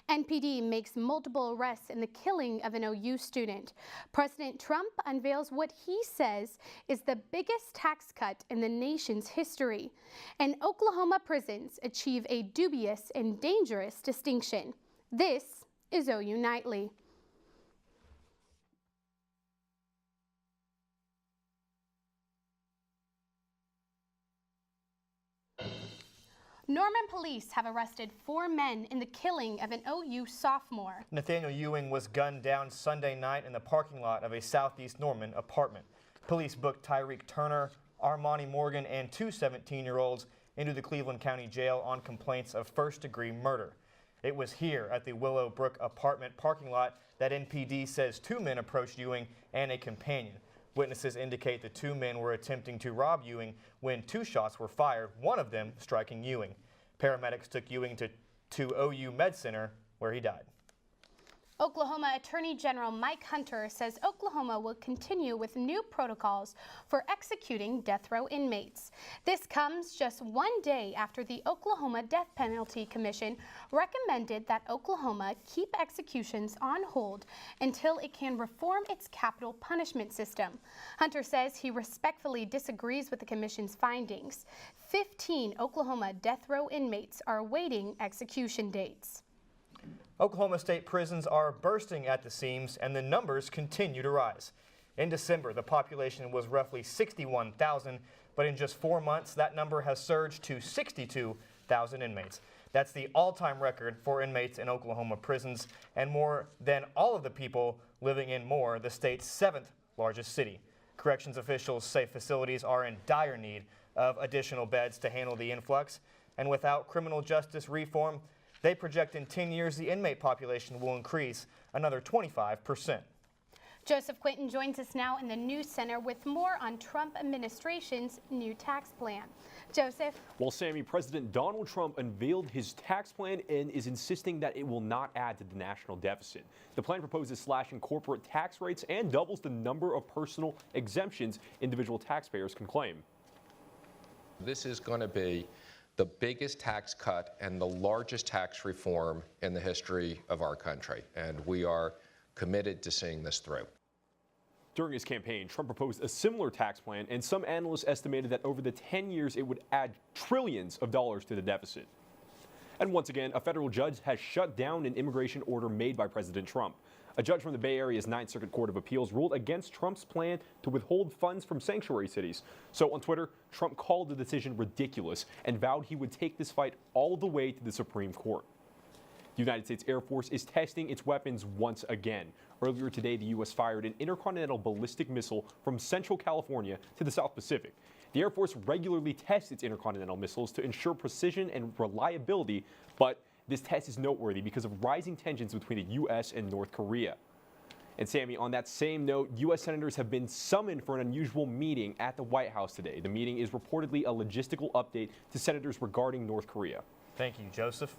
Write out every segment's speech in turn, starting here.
NPD makes multiple arrests in the killing of an OU student. President Trump unveils what he says is the biggest tax cut in the nation's history. And Oklahoma prisons achieve a dubious and dangerous distinction. This is OU Nightly. Norman police have arrested 4 men in the killing of an OU sophomore. Nathaniel Ewing was gunned down Sunday night in the parking lot of a Southeast Norman apartment. Police booked Tyreek Turner, Armani Morgan, and 2 17-year-olds into the Cleveland County Jail on complaints of first-degree murder. It was here at the Willowbrook apartment parking lot that NPD says 2 men approached Ewing and a companion. Witnesses indicate the 2 men were attempting to rob Ewing when 2 shots were fired, one of them striking Ewing. Paramedics took Ewing to OU Med Center, where he died. Oklahoma Attorney General Mike Hunter says Oklahoma will continue with new protocols for executing death row inmates. This comes just 1 day after the Oklahoma Death Penalty Commission recommended that Oklahoma keep executions on hold until it can reform its capital punishment system. Hunter says he respectfully disagrees with the commission's findings. 15 Oklahoma death row inmates are awaiting execution dates. Oklahoma state prisons are bursting at the seams, and the numbers continue to rise. In December, the population was roughly 61,000, but in just 4 months, that number has surged to 62,000 inmates. That's the all-time record for inmates in Oklahoma prisons, and more than all of the people living in Moore, the state's 7th largest city. Corrections officials say facilities are in dire need of additional beds to handle the influx, and without criminal justice reform, they project in 10 years the inmate population will increase another 25%. Joseph Quinton joins us now in the News Center with more on Trump administration's new tax plan. Joseph. Well, Sammy, President Donald Trump unveiled his tax plan and is insisting that it will not add to the national deficit. The plan proposes slashing corporate tax rates and doubles the number of personal exemptions individual taxpayers can claim. This is going to be the biggest tax cut and the largest tax reform in the history of our country, and we are committed to seeing this through. During his campaign, Trump proposed a similar tax plan, and some analysts estimated that over the 10 years it would add trillions of dollars to the deficit. And once again, a federal judge has shut down an immigration order made by President Trump. A judge from the Bay Area's 9th Circuit Court of Appeals ruled against Trump's plan to withhold funds from sanctuary cities. So on Twitter, Trump called the decision ridiculous and vowed he would take this fight all the way to the Supreme Court. The United States Air Force is testing its weapons once again. Earlier today, the U.S. fired an intercontinental ballistic missile from Central California to the South Pacific. The Air Force regularly tests its intercontinental missiles to ensure precision and reliability, but this test is noteworthy because of rising tensions between the U.S. and North Korea. And Sammy, on that same note, U.S. senators have been summoned for an unusual meeting at the White House today. The meeting is reportedly a logistical update to senators regarding North Korea. Thank you, Joseph.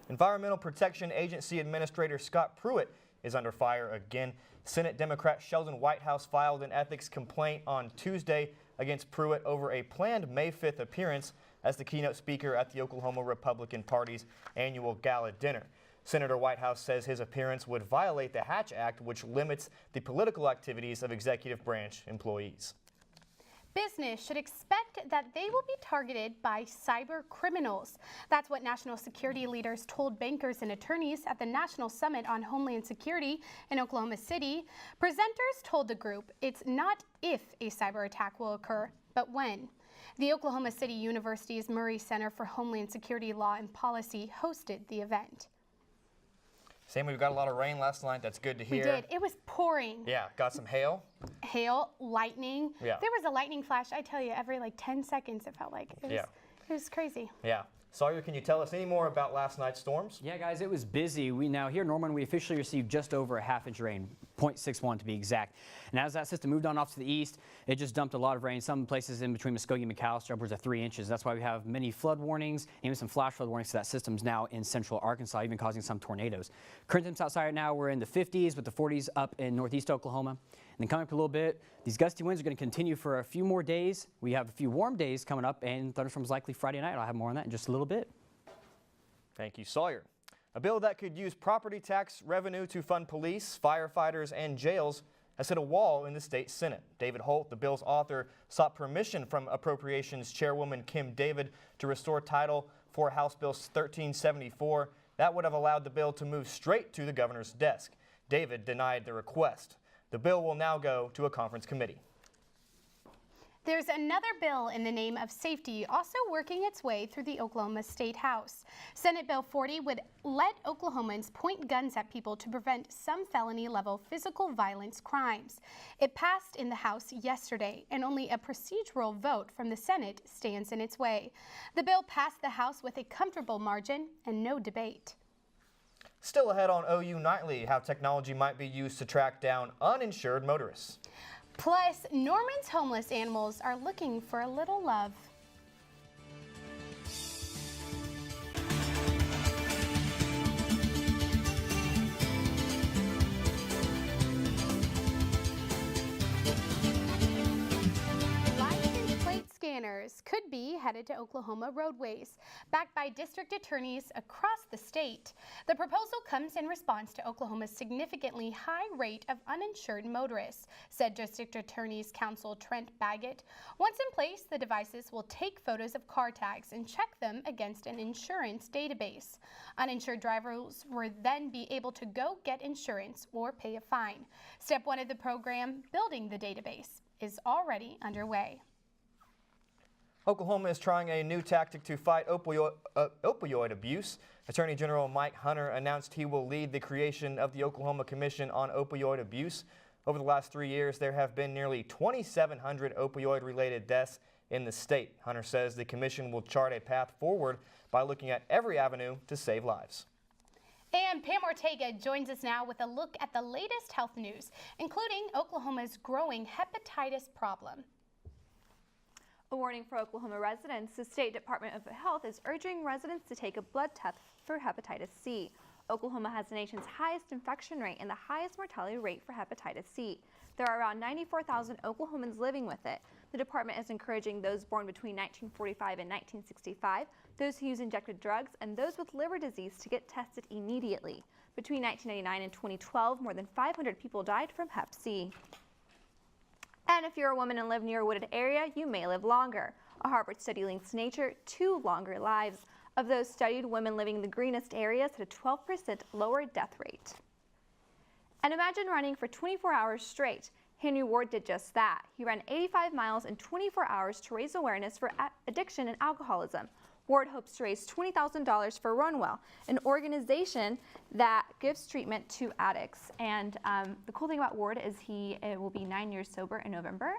Environmental Protection Agency Administrator Scott Pruitt is under fire again. Senate Democrat Sheldon Whitehouse filed an ethics complaint on Tuesday against Pruitt over a planned May 5th appearance as the keynote speaker at the Oklahoma Republican Party's annual gala dinner. Senator Whitehouse says his appearance would violate the Hatch Act, which limits the political activities of executive branch employees. Business should expect that they will be targeted by cyber criminals. That's what national security leaders told bankers and attorneys at the National Summit on Homeland Security in Oklahoma City. Presenters told the group it's not if a cyber attack will occur, but when. The Oklahoma City University's Murray Center for Homeland Security Law and Policy hosted the event. Sam, we got a lot of rain last night. That's good to hear. We did. It was pouring. Yeah, got some hail. Hail, lightning. Yeah. There was a lightning flash, I tell you, every like 10 seconds it felt like. It was crazy. Yeah. Sawyer, can you tell us any more about last night's storms? Yeah, guys, it was busy. Now here in Norman, we officially received just over a half-inch rain, 0.61 to be exact. And as that system moved on off to the east, it just dumped a lot of rain. Some places in between Muskogee and McAllister, upwards of 3 inches. That's why we have many flood warnings, even some flash flood warnings. So that system's now in central Arkansas, even causing some tornadoes. Current temps outside right now, we're in the 50s with the 40s up in northeast Oklahoma. And then coming up a little bit, these gusty winds are going to continue for a few more days. We have a few warm days coming up, and thunderstorms likely Friday night. I'll have more on that in just a little bit. Thank you, Sawyer. A bill that could use property tax revenue to fund police, firefighters, and jails has hit a wall in the state Senate. David Holt, the bill's author, sought permission from Appropriations Chairwoman Kim David to restore title for House Bill 1374. That would have allowed the bill to move straight to the governor's desk. David denied the request. The bill will now go to a conference committee. There's another bill in the name of safety also working its way through the Oklahoma State House. Senate Bill 40 would let Oklahomans point guns at people to prevent some felony-level physical violence crimes. It passed in the House yesterday, and only a procedural vote from the Senate stands in its way. The bill passed the House with a comfortable margin and no debate. Still ahead on OU Nightly, how technology might be used to track down uninsured motorists. Plus, Norman's homeless animals are looking for a little love. License plate scanners could be headed to Oklahoma roadways, backed by district attorneys across the state. The proposal comes in response to Oklahoma's significantly high rate of uninsured motorists, said District Attorney's Counsel Trent Baggett. Once in place, the devices will take photos of car tags and check them against an insurance database. Uninsured drivers will then be able to go get insurance or pay a fine. Step 1 of the program, building the database, is already underway. Oklahoma is trying a new tactic to fight opioid abuse. Attorney General Mike Hunter announced he will lead the creation of the Oklahoma Commission on Opioid Abuse. Over the last 3 years, there have been nearly 2,700 opioid-related deaths in the state. Hunter says the commission will chart a path forward by looking at every avenue to save lives. And Pam Ortega joins us now with a look at the latest health news, including Oklahoma's growing hepatitis problem. A warning for Oklahoma residents. The State Department of Health is urging residents to take a blood test for hepatitis C. Oklahoma has the nation's highest infection rate and the highest mortality rate for hepatitis C. There are around 94,000 Oklahomans living with it. The department is encouraging those born between 1945 and 1965, those who use injected drugs, and those with liver disease to get tested immediately. Between 1999 and 2012, more than 500 people died from hep C. And if you're a woman and live near a wooded area, you may live longer. A Harvard study links nature to longer lives. Of those studied, women living in the greenest areas had a 12% lower death rate. And imagine running for 24 hours straight. Henry Ward did just that. He ran 85 miles in 24 hours to raise awareness for addiction and alcoholism. Ward hopes to raise $20,000 for Runwell, an organization that gives treatment to addicts. And the cool thing about Ward is he will be 9 years sober in November.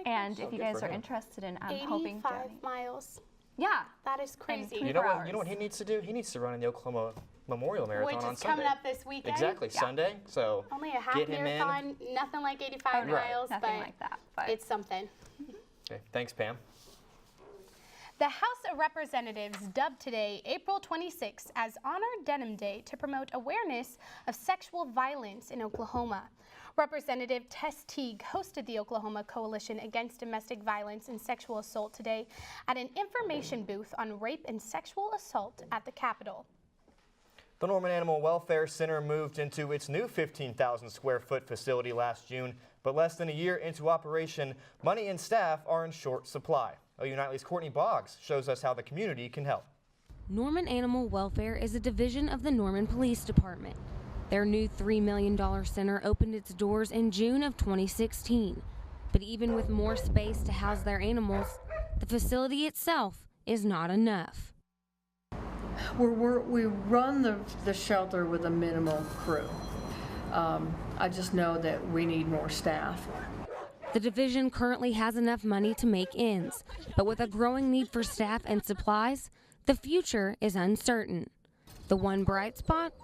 And if you guys are interested in helping 85 miles. Yeah. That is crazy. You know what he needs to do? He needs to run in the Oklahoma Memorial Marathon Which on is Sunday. coming up this weekend. Exactly, Yeah. Sunday. So Only a half get him marathon, nothing like 85 miles, Nothing but like that. But it's something. Okay, thanks, Pam. The House of Representatives dubbed today, April 26, as Honor Denim Day to promote awareness of sexual violence in Oklahoma. Representative Tess Teague hosted the Oklahoma Coalition Against Domestic Violence and Sexual Assault today at an information booth on rape and sexual assault at the Capitol. The Norman Animal Welfare Center moved into its new 15,000 square foot facility last June, but less than a year into operation, money and staff are in short supply. OU Nightly's Courtney Boggs shows us how the community can help. Norman Animal Welfare is a division of the Norman Police Department. Their new $3 million center opened its doors in June of 2016. But even with more space to house their animals, the facility itself is not enough. We run the shelter with a minimal crew. I just know that we need more staff. The division currently has enough money to make ends, but with a growing need for staff and supplies, the future is uncertain. The one bright spot?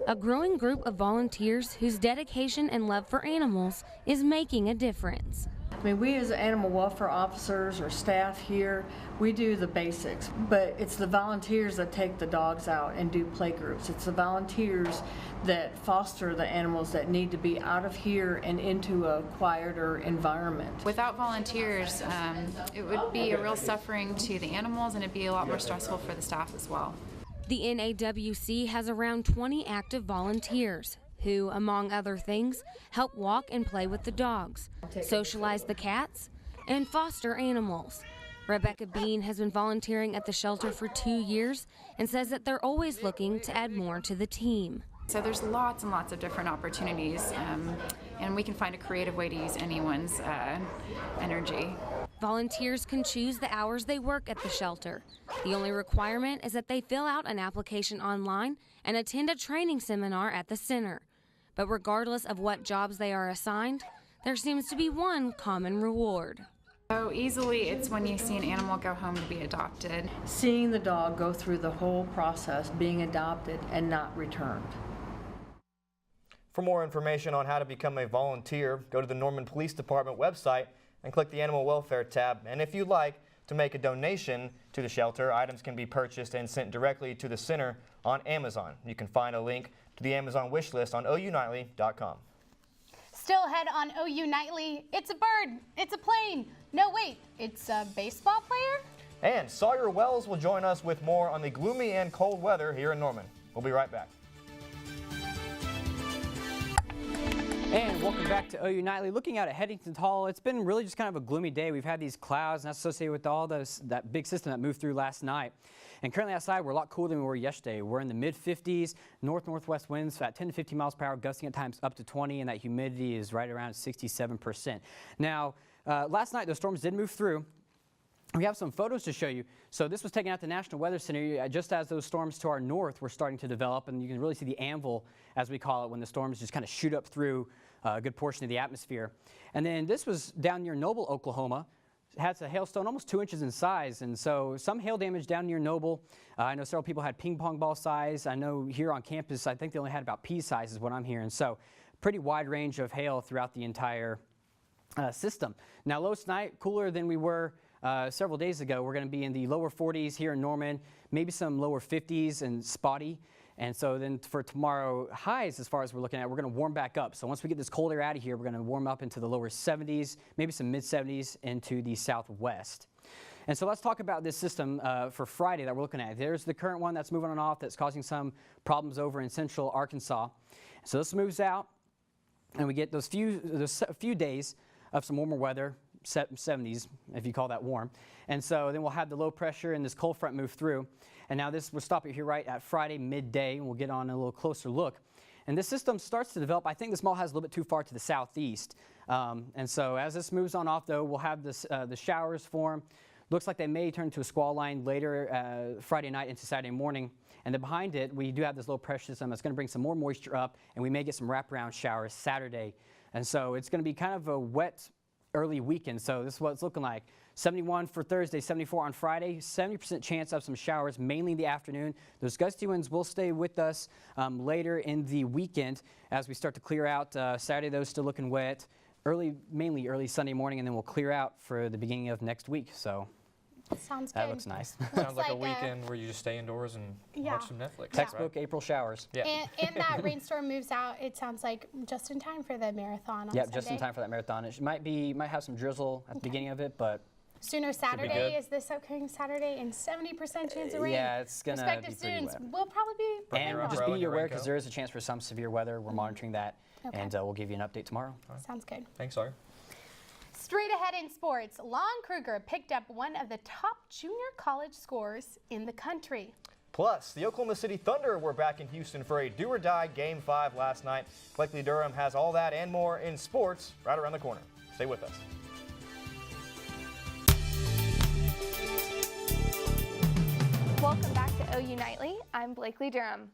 A growing group of volunteers whose dedication and love for animals is making a difference. I mean, we as animal welfare officers or staff here, we do the basics, but it's the volunteers that take the dogs out and do play groups. It's the volunteers that foster the animals that need to be out of here and into a quieter environment. Without volunteers, it would be a real suffering to the animals, and it'd be a lot more stressful for the staff as well. The NAWC has around 20 active volunteers who, among other things, help walk and play with the dogs, socialize the cats, and foster animals. Rebecca Bean has been volunteering at the shelter for 2 years and says that they're always looking to add more to the team. So there's lots and lots of different opportunities, and we can find a creative way to use anyone's energy. Volunteers can choose the hours they work at the shelter. The only requirement is that they fill out an application online and attend a training seminar at the center. But regardless of what jobs they are assigned, there seems to be one common reward. So easily it's when you see an animal go home to be adopted. Seeing the dog go through the whole process, being adopted and not returned. For more information on how to become a volunteer, go to the Norman Police Department website and click the Animal Welfare tab. And if you'd like to make a donation to the shelter, items can be purchased and sent directly to the center on Amazon. You can find a link to the Amazon wish list on ounightly.com. Still ahead on OU Nightly, it's a bird, it's a plane. No, wait, it's a baseball player? And Sawyer Wells will join us with more on the gloomy and cold weather here in Norman. We'll be right back. And welcome back to OU Nightly. Looking out at Headington Hall, it's been really just kind of a gloomy day. We've had these clouds, and that's associated with all that big system that moved through last night. And currently outside, we're a lot cooler than we were yesterday. We're in the mid-50s, north-northwest winds at 10 to 15 miles per hour, gusting at times up to 20, and that humidity is right around 67%. Now, last night, those storms did move through. We have some photos to show you. So this was taken at the National Weather Center just as those storms to our north were starting to develop, and you can really see the anvil, as we call it, when the storms just kind of shoot up through a good portion of the atmosphere. And then this was down near Noble, Oklahoma. It had a hailstone almost 2 inches in size, and so some hail damage down near Noble. I know several people had ping pong ball size. I know here on campus, I think they only had about pea size is what I'm hearing. So pretty wide range of hail throughout the entire system. Now lows tonight, cooler than we were several days ago. We're going to be in the lower 40s here in Norman, maybe some lower 50s and spotty. And so then for tomorrow, highs as far as we're looking at, we're going to warm back up. So once we get this cold air out of here, we're going to warm up into the lower 70s, maybe some mid 70s into the southwest. And so let's talk about this system for Friday that we're looking at. There's the current one that's moving on off that's causing some problems over in central Arkansas. So this moves out, and we get those few days of some warmer weather, 70s, if you call that warm. And so then we'll have the low pressure and this cold front move through. And now we'll stop it here right at Friday midday, and we'll get on a little closer look. And this system starts to develop. I think this model has a little bit too far to the southeast. And so as this moves on off, though, we'll have the showers form. Looks like they may turn to a squall line later Friday night into Saturday morning. And then behind it, we do have this low pressure system that's going to bring some more moisture up, and we may get some wraparound showers Saturday. And so it's going to be kind of a wet early weekend. So this is what it's looking like. 71 for Thursday, 74 on Friday, 70% chance of some showers, mainly in the afternoon. Those gusty winds will stay with us later in the weekend as we start to clear out. Saturday, those still looking wet. Mainly early Sunday morning, and then we'll clear out for the beginning of next week. So Sounds that good. looks nice. Sounds like a weekend where you just stay indoors and watch some Netflix. Textbook April showers. Yeah. And that rainstorm moves out, it sounds like just in time for the marathon on Yep, Sunday. just in time for that marathon. It might have some drizzle at the beginning of it, but Sooner Saturday is this upcoming Saturday, and 70% chance of rain. yeah, it's gonna Prospective be pretty students wet. will probably be And your just umbrella be and your aware because raincoat. there is a chance for some severe weather. We're monitoring that, Okay. and we'll give you an update tomorrow. Sounds good. Thanks, Sawyer. Straight ahead in sports, Lon Kruger picked up one of the top junior college scores in the country. Plus, the Oklahoma City Thunder were back in Houston for a do-or-die Game 5 last night. Blakely Durham has all that and more in sports right around the corner. Stay with us. Welcome back to OU Nightly. I'm Blakely Durham.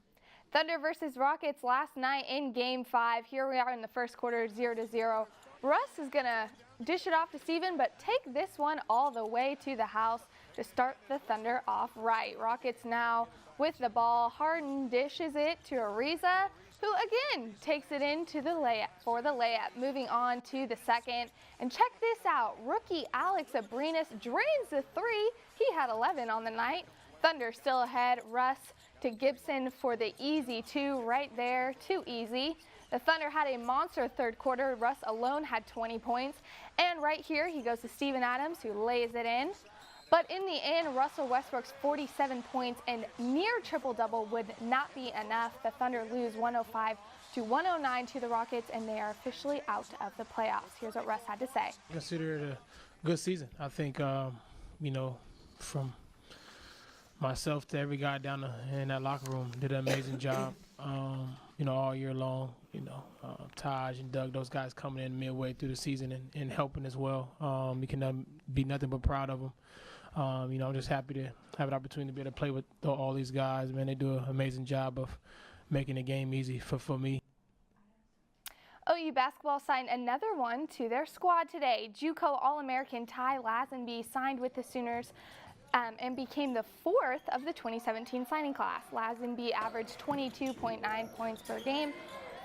Thunder versus Rockets last night in Game 5. Here we are in the first quarter, 0-0. Russ is going to dish it off to Steven, but take this one all the way to the house to start the Thunder off right. Rockets now with the ball. Harden dishes it to Ariza, who again takes it into the layup for the layup. Moving on to the second. And check this out. Rookie Alex Abrinas drains the three. He had 11 on the night. Thunder still ahead. Russ to Gibson for the easy two right there. Too easy. The Thunder had a monster third quarter. Russ alone had 20 points. And right here, he goes to Steven Adams, who lays it in. But in the end, Russell Westbrook's 47 points and near triple-double would not be enough. The Thunder lose 105-109 to the Rockets, and they are officially out of the playoffs. Here's what Russ had to say. I consider it a good season. I think, from myself to every guy down in that locker room did an amazing job, all year long. Taj and Doug, those guys coming in midway through the season and helping as well. We can be nothing but proud of them. I'm just happy to have an opportunity to be able to play with all these guys. Man, they do an amazing job of making the game easy for me. OU basketball signed another one to their squad today. JUCO All-American Ty Lazenby signed with the Sooners and became the fourth of the 2017 signing class. Lazenby averaged 22.9 points per game,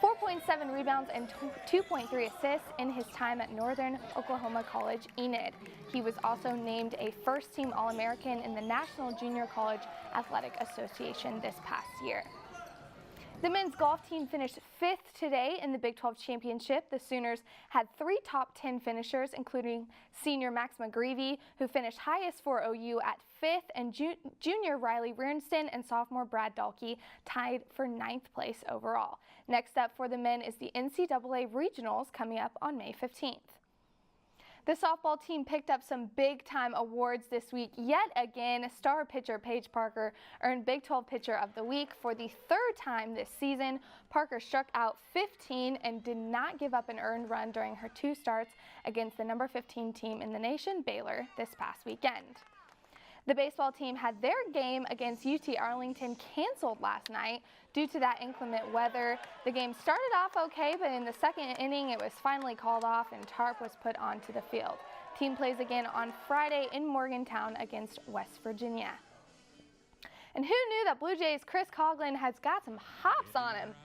4.7 rebounds, and 2.3 assists in his time at Northern Oklahoma College Enid. He was also named a first-team All-American in the National Junior College Athletic Association this past year. The men's golf team finished 5th today in the Big 12 Championship. The Sooners had 3 top 10 finishers, including senior Max McGreevy, who finished highest for OU at 5th, and junior Riley Riornston and sophomore Brad Dahlke tied for 9th place overall. Next up for the men is the NCAA Regionals coming up on May 15th. The softball team picked up some big-time awards this week. Yet again, star pitcher Paige Parker earned Big 12 Pitcher of the Week for the 3rd time this season. Parker struck out 15 and did not give up an earned run during her 2 starts against the number 15 team in the nation, Baylor, this past weekend. The baseball team had their game against UT Arlington canceled last night due to that inclement weather. The game started off okay, but in the 2nd inning it was finally called off and tarp was put onto the field. Team plays again on Friday in Morgantown against West Virginia. And who knew that Blue Jays' Chris Coughlin has got some hops on him?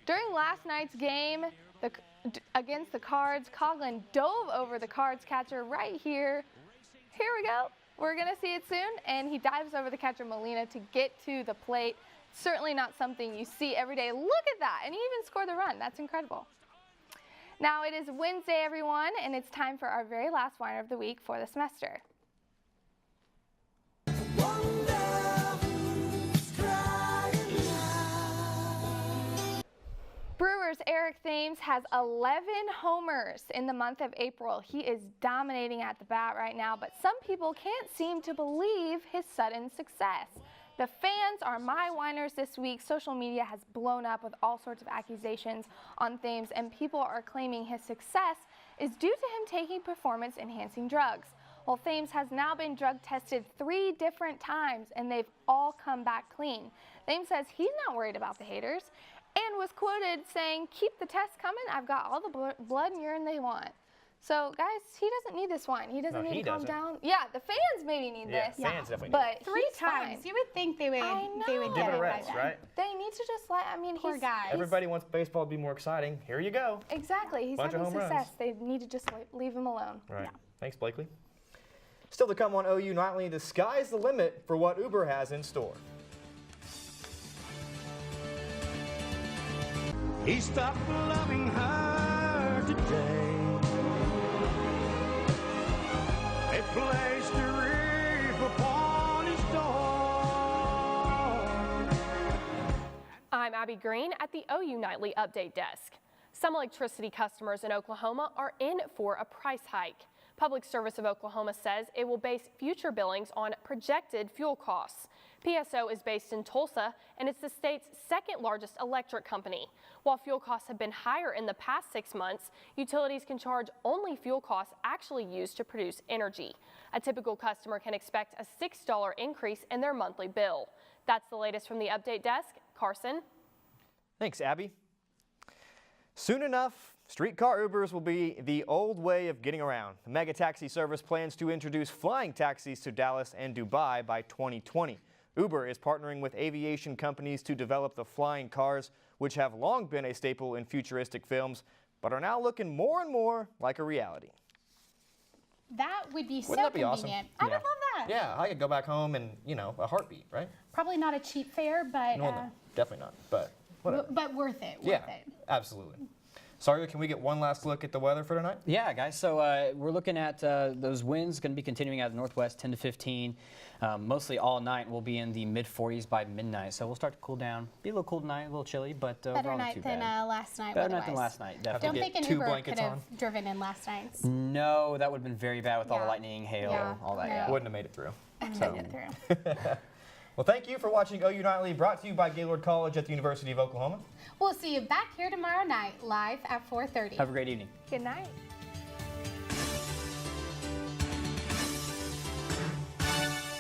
During last night's game against the Cards, Coughlin dove over the Cards catcher right here. Here we go. We're going to see it soon, and he dives over the catcher Molina to get to the plate. Certainly not something you see every day. Look at that, and he even scored the run. That's incredible. Now it is Wednesday, everyone, and it's time for our very last Whiner of the Week for the semester. Brewers' Eric Thames has 11 homers in the month of April. He is dominating at the bat right now, but some people can't seem to believe his sudden success. The fans are my whiners this week. Social media has blown up with all sorts of accusations on Thames, and people are claiming his success is due to him taking performance-enhancing drugs. Well, Thames has now been drug tested 3 different times, and they've all come back clean. Thames says he's not worried about the haters, and was quoted saying, "Keep the tests coming. I've got all the blood and urine they want." So, guys, he doesn't need this wine. He doesn't need to calm down. Yeah, the fans maybe need this. Fans definitely but need it. 3 times. Fine. You would think they would Give get it a it rest, by then. right? They need to just let, Poor guy. Everybody wants baseball to be more exciting. Here you go. Exactly. He's Bunch of having home success. runs. They need to just leave him alone. Right. Yeah. Thanks, Blakely. Still to come on OU Nightly, the sky's the limit for what Uber has in store. He stopped loving her today. They placed a wreath upon his door. I'm Abby Green at the OU Nightly Update Desk. Some electricity customers in Oklahoma are in for a price hike. Public Service of Oklahoma says it will base future billings on projected fuel costs. PSO is based in Tulsa, and it's the state's 2nd largest electric company. While fuel costs have been higher in the past 6 months, utilities can charge only fuel costs actually used to produce energy. A typical customer can expect a $6 increase in their monthly bill. That's the latest from the Update Desk. Carson. Thanks, Abby. Soon enough, streetcar Ubers will be the old way of getting around. The mega taxi service plans to introduce flying taxis to Dallas and Dubai by 2020. Uber is partnering with aviation companies to develop the flying cars, which have long been a staple in futuristic films, but are now looking more and more like a reality. That would be so Wouldn't that be convenient. awesome? I would love that. Yeah, I could go back home and, a heartbeat, right? Probably not a cheap fare, but No, definitely not, but whatever. But worth it. Yeah, absolutely. Sawyer, can we get one last look at the weather for tonight? Yeah, guys. So we're looking at those winds going to be continuing out of the northwest, 10 to 15. Mostly all night. We'll be in the mid-40s by midnight. So we'll start to cool down. Be a little cool tonight, a little chilly, but Better overall not night too than bad. last night. Better night than last night, definitely. Don't think an Uber could have driven in last night's. No, that would have been very bad with all the lightning, hail, all that. Yeah. Wouldn't have made it through. Made it through. Well, thank you for watching OU Nightly, brought to you by Gaylord College at the University of Oklahoma. We'll see you back here tomorrow night, live at 4:30. Have a great evening. Good night.